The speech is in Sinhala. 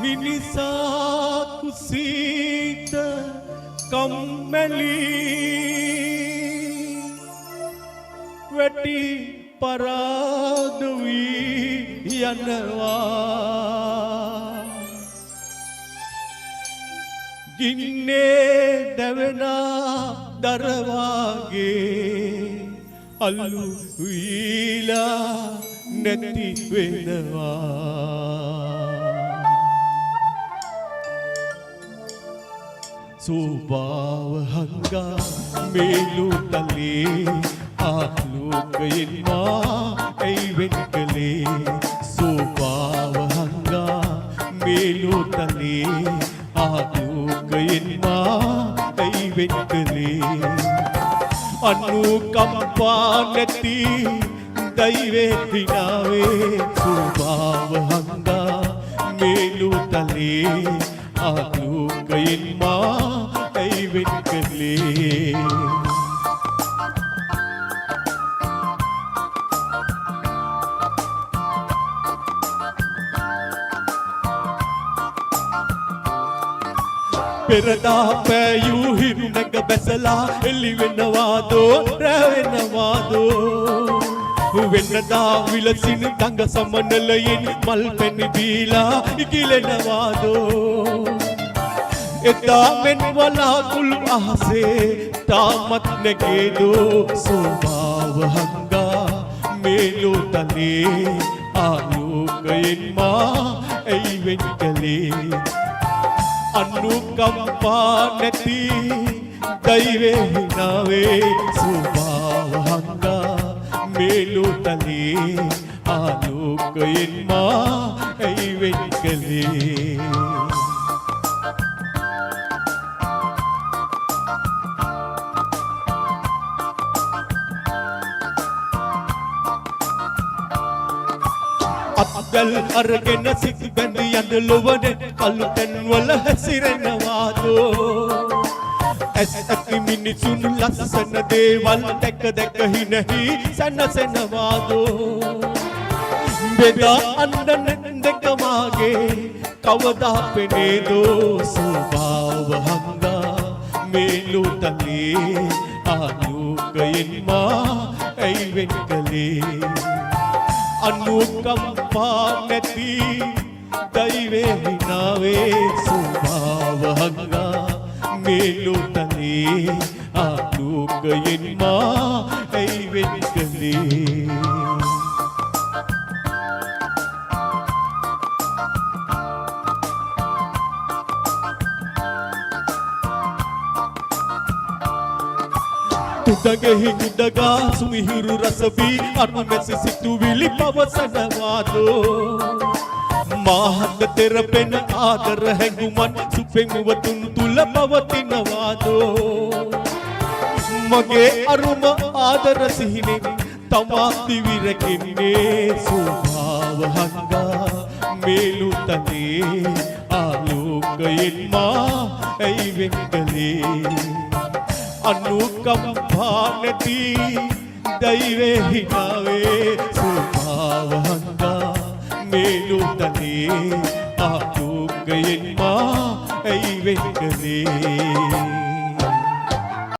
මිනිසා කුසීත කම්මැලි වැටි පරාද වී යනවා ගින්නේ දැවෙන දරවාගේ අල්ලු වීලා නැති වෙනවා සෝභාව හංගා මේලුතලේ ආලෝකයෙන් මා ඇයි වෙන් කළේ සෝභාව හංගා මේලුතලේ ආලෝකයෙන් මා ඇයි වෙන් කළේ අනුකම්පා නැති දෛවේ හිනාවේ සෝභාව හංගා මේලුතලේ ආලෝකයෙන් මා ඇයි වෙන් කළේ පෙරදා පෑයූ හිරුනක බැසලා එළි වෙනවාදෝ රැවෙනවාදෝ වෙන්නදා විලසින දඟ සමනලයෙන් මල් පැණි බීලා ඉකිලෙනවාදෝ එදා මෙන් වලාකුළු අහසේ තාමත් නැගේදෝ සෝභාව හංගා මේලුතලේ ආලෝකයෙන් මා ඇයි වෙන් කළේ අනුකම්පා නැති දෛවේ හිනාවේ සෝභාව හංගා මේලුතලේ ආලෝකයෙන් මා ඇයි වෙන් කළේ අත්ගල් අරගෙන සිත් බැඳ යන ලොවනේ කල්තන් වල හැසිරෙනවාදෝ ඇස් ඇති මිනිසුන් ලස්සන දේවල් දැක දැක හිනෙහි සනසනවාදෝ බෙදා අඬන දෙක මාගේ කවදා පෙනේදෝ සෝභාව හංගා මේලුතලේ ආලෝකයෙන් මා ඇයි වෙන් කළේ අනුකම්පා නැති දෛවේ හිනාවේ සෝභාව හංගා මේලුතලේ ආලෝකයෙන් මා ඇයි වෙන් කළේ තුඩගෙහි කුඩගා සුමිහිරු රසබී අනුමැසි සිතුවිලි පවසනවාදෝ මාහත තෙරපෙන ආදර හැඟුමන් සුපෙමුවතුන් තුල පවතිනවාදෝ මගේ අරුම ආදර සිහිනෙන් තමා දිවිරකින්නේ සෝභාව හංගා මේලුතලේ ආලෝකයෙන් මා ඇයි වෙන් කළේ අනුකම්පා නැති දෛවේ හිනාවේ සෝභාව හංගා මේලුතලේ ආලෝකයෙන් මා ඇයි වෙන් කළේ